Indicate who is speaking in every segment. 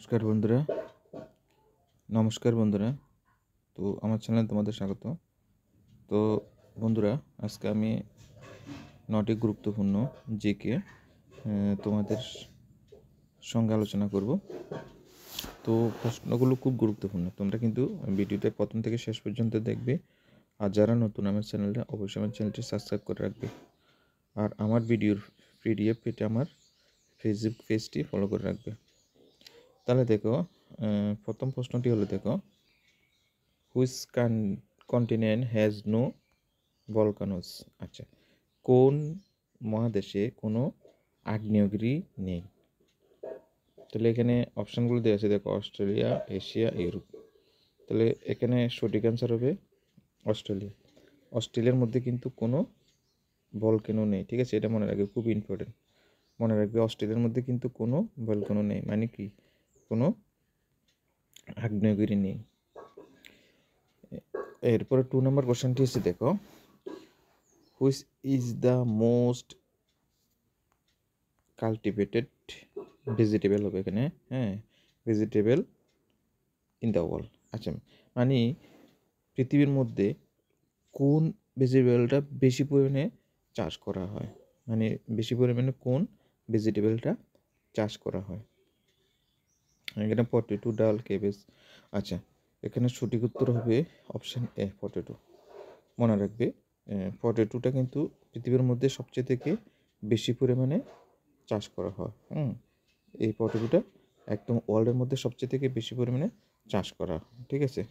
Speaker 1: নমস্কার বন্ধুরা নমস্কার বন্ধুরা তো আমার চ্যানেলে তোমাদের স্বাগত। তো বন্ধুরা, আজকে আমি 9টি গুরুত্বপূর্ণ জিকে তোমাদের সঙ্গে আলোচনা করব। তো প্রশ্নগুলো খুব গুরুত্বপূর্ণ, তোমরা কিন্তু ভিডিওটা প্রথম থেকে শেষ পর্যন্ত দেখবে। আর যারা নতুন আমার চ্যানেলে, অবশ্যই আমার চ্যানেলটি সাবস্ক্রাইব করে রাখবে। আর আমার ভিডিওর পিডিএফ পেতে আমার ফেসবুক পেজটি ফলো করে রাখবে। তাহলে দেখো, প্রথম প্রশ্নটি হলো, দেখো, which continent has no volcanoes. আচ্ছা, কোন মহাদেশে কোনো আগ্নেয়গিরি নেই? তাহলে এখানে অপশানগুলো দেওয়া আছে, দেখো, অস্ট্রেলিয়া, এশিয়া, ইউরোপ। তাহলে এখানে সঠিক অ্যান্সার হবে অস্ট্রেলিয়া। অস্ট্রেলিয়ার মধ্যে কিন্তু কোনো ভলকানো নেই, ঠিক আছে? এটা মনে রাখবে, খুব ইম্পর্টেন্ট। মনে রাখবে, অস্ট্রেলিয়ার মধ্যে কিন্তু কোনো ভলকানো নেই, মানে কি, কোনো আগ্নেয়গিরি নেই। এরপরে 2 নম্বর কোশ্চেনটি এসে, দেখো, which is the most cultivated vegetable হবে এখানে, হ্যাঁ, ভেজিটেবল ইন দ্য ওয়ার্ল্ড। আচ্ছা, মানে পৃথিবীর মধ্যে কোন ভেজিটেবলটা বেশি পরিমাণে চাষ করা হয়, মানে বেশি পরিমাণে কোন ভেজিটেবলটা চাষ করা হয়? এখানে পটেটো, ডাল, কেবেজ। আচ্ছা, এখানে সঠিক উত্তর হবে অপশান এ, পটেটো। মনে রাখবে, পটেটোটা কিন্তু পৃথিবীর মধ্যে সবচেয়ে থেকে বেশি পরিমাণে চাষ করা হয়। এই পটেটোটা একদম ওয়ার্ল্ডের মধ্যে সবচেয়ে থেকে বেশি পরিমাণে চাষ করা হয়, ঠিক আছে?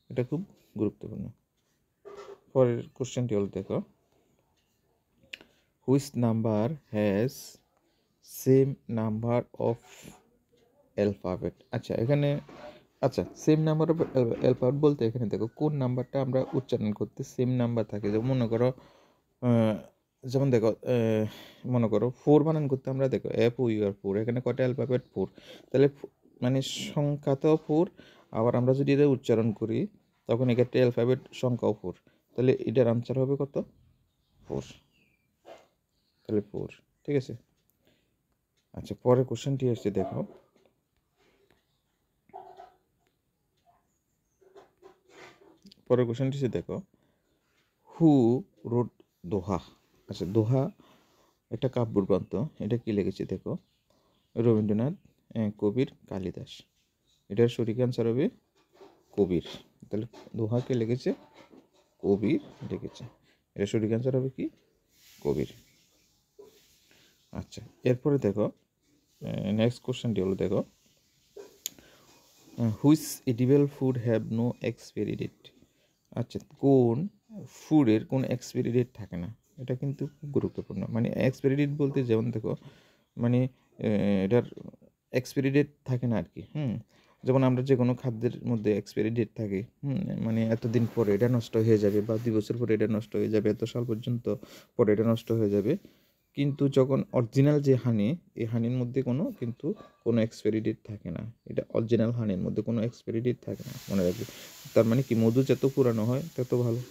Speaker 1: এটা খুব গুরুত্বপূর্ণ। পরের কোশ্চেনটি হলো, দেখো, which number has same number of alphabet. আচ্ছা, এখানে সেম নাম্বার অফ অ্যালফাবেট বলতে এখানে দেখো কোন নাম্বারটা আমরা উচ্চারণ করতে সেম নাম্বার থাকে। যেমন মনে করো, যেমন দেখো, মনে করো 4 বানান করতে আমরা, দেখো, এফ ও ইউ আর 4, এখানে কয়টা অ্যালফাবেট? 4। তাহলে মানে সংখ্যাতেও 4, আবার আমরা যদি এটা উচ্চারণ করি তখন এক্ষেত্রে অ্যালফাবেট সংখ্যাও 4। তাহলে এটার আনসার হবে কত? 4। তাহলে 4, ঠিক আছে? আচ্ছা, পরের কোশ্চেনটি আসছে, দেখো, দেখো, হু রোড দোহা। আচ্ছা, দোহা একটা কাব্যগ্রন্থ, এটা কি লিখেছে? দেখো, রবীন্দ্রনাথ, কবির, কালিদাস। এটার সঠিক অ্যান্সার হবে কবির। তাহলে দোহাকে লিখেছে কবির, লিখেছে। এটা সঠিক অ্যান্সার হবে কি? কবির। আচ্ছা, এরপরে দেখো, নেক্সট কোশ্চেনটি হলো, দেখো, which edible food have no expiry date. আচ্ছা, কোন ফুডের কোনো এক্সপায়ারি ডেট থাকে না? এটা কিন্তু খুব গুরুত্বপূর্ণ। মানে এক্সপায়ারি ডেট বলতে, যেমন দেখো, মানে এটার এক্সপায়ারি ডেট থাকে না আর কি। যেমন আমরা যে কোনো খাদ্যের মধ্যে এক্সপায়ারি ডেট থাকে, মানে এতদিন পরে এটা নষ্ট হয়ে যাবে, বা 2 বছর পরে এটা নষ্ট হয়ে যাবে, এত সাল পর্যন্ত পরে এটা নষ্ট হয়ে যাবে। কিন্তু যখন অরিজিনাল যে হানি, এই হানির মধ্যে কোনো এক্সপায়ারি ডেট থাকে না। এটা অরিজিনাল হানির মধ্যে কোনো এক্সপায়ারি ডেট থাকে না, মনে রাখবে। তার মানে কি, মধু যত পুরানো হয় তত ভালো।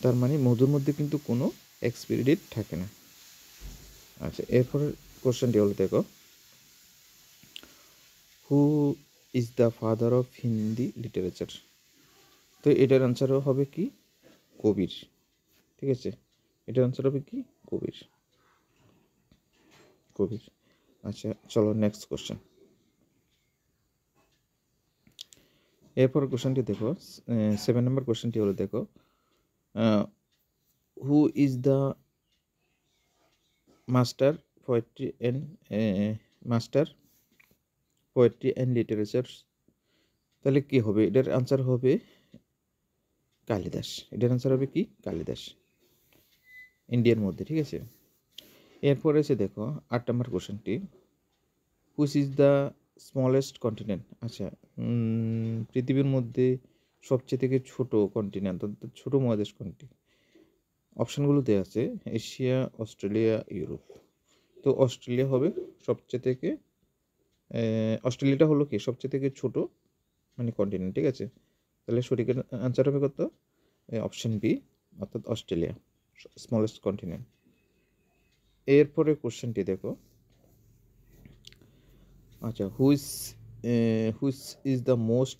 Speaker 1: তার মানে মধুর মধ্যে কিন্তু কোনো এক্সপায়ারি ডেট থাকে না। আচ্ছা, এরপরের কোশ্চেনটি হলো, দেখো, who is the father of Hindi literature. তো এটার আনসারও হবে কি? কবির, ঠিক আছে? এটার আনসার হবে কি? কবির। কবির। আচ্ছা, চলো নেক্সট কোশ্চেন। এরপর কোশ্চেনটি দেখো, 7 নম্বর কোশ্চেনটি হলো, দেখো, who is the master poetry and literature. তাহলে কি হবে? এটার আনসার হবে কালিদাস। এটার আনসার হবে কি? কালিদাস, ইন্ডিয়ার মধ্যে, ঠিক আছে? এরপর এসে দেখো 8 নম্বর কোশ্চেনটি, which is the smallest continent. আচ্ছা, পৃথিবীর মধ্যে সবচেয়ে থেকে ছোট কন্টিনেন্ট, অর্থাৎ ছোট মহাদেশ কোনটি? অপশানগুলো দেওয়া আছে, এশিয়া, অস্ট্রেলিয়া, ইউরোপ। তো অস্ট্রেলিয়া হবে সবচেয়ে থেকে, অস্ট্রেলিয়াটা হলো কি সবচেয়ে থেকে ছোট মানে কন্টিনেন্ট, ঠিক আছে? তাহলে সঠিক আনসার হবে কত? অপশান বি, অর্থাৎ অস্ট্রেলিয়া স্মলেস্ট কন্টিনেন্ট। এরপরে কোশ্চেনটি দেখো, আচ্ছা, which is the most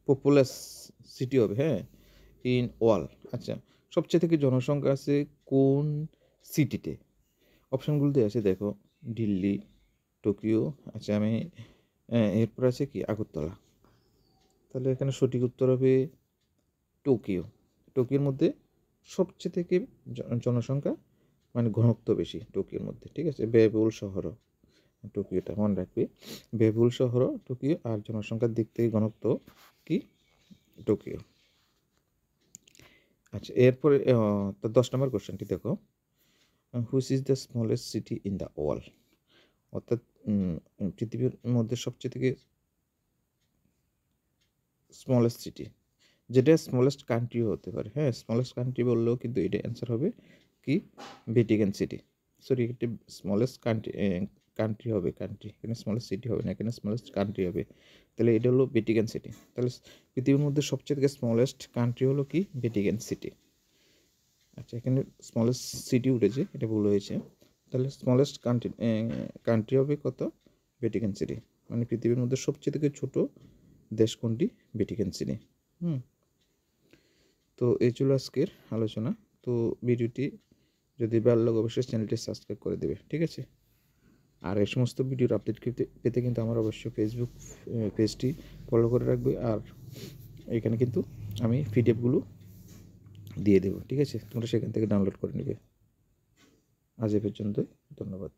Speaker 1: populous city হবে, হ্যাঁ, ইন ওয়াল। আচ্ছা, সবচেয়ে থেকে জনসংখ্যা আছে কোন সিটিতে? অপশানগুলোতে আছে দেখো, দিল্লি, টোকিও, আচ্ছা আমি এরপর আছে কি আগরতলা। তাহলে এখানে সঠিক উত্তর হবে টোকিও। টোকিওর মধ্যে সবচেয়ে থেকে জনসংখ্যা মানে ঘনত্ব বেশি টোকিওর মধ্যে, ঠিক আছে, ব্যয়বহুল শহরও টোকিওটা, মনে রাখবে, ব্যয়বহুল শহরও টোকিও, আর জনসংখ্যার দিক থেকে ঘনত্ব কি টোকিও। আচ্ছা, এরপরে তো 10 নম্বর কোশ্চেনটি দেখো, which is the smallest city in the world, অর্থাৎ পৃথিবীর মধ্যে সবচেয়ে থেকে স্মলেস্ট সিটি, যেটা স্মলেস্ট কান্ট্রিও হতে পারে, হ্যাঁ, স্মলেস্ট কান্ট্রি বললেও কিন্তু এটা অ্যান্সার হবে কি ভ্যাটিকান সিটি। সরি, এটি স্মলেস্ট কান্ট্রি হবে, কান্ট্রি, এখানে স্মলেস্ট সিটি হবে না, এখানে স্মলেস্ট কান্ট্রি হবে। তাহলে এটা হলো ভ্যাটিকান সিটি। তাহলে পৃথিবীর মধ্যে সবচেয়ে থেকে স্মলেস্ট কান্ট্রি হলো কি ভ্যাটিকান সিটি। আচ্ছা, এখানে স্মলেস্ট সিটি উঠেছে, এটা ভুল হয়েছে। তাহলে স্মলেস্ট কান্ট্রি হবে কত, ভ্যাটিকান সিটি। মানে পৃথিবীর মধ্যে সবচেয়ে থেকে ছোট দেশ কোনটি, ভ্যাটিকান সিটি। তো এই ছিল আজকের আলোচনা। তো ভিডিওটি যদি ভালো লাগে অবশ্যই চ্যানেলটি সাবস্ক্রাইব করে দেবে, ঠিক আছে। আর এই সমস্ত ভিডিওর আপডেট পেতে কিন্তু আমার অবশ্যই ফেসবুক পেজটি ফলো করে রাখবে। আর এখানে কিন্তু আমি পিডিএফগুলো দিয়ে দেবো, ঠিক আছে, তোমরা সেখান থেকে ডাউনলোড করে নেবে। আজ এ পর্যন্ত, ধন্যবাদ।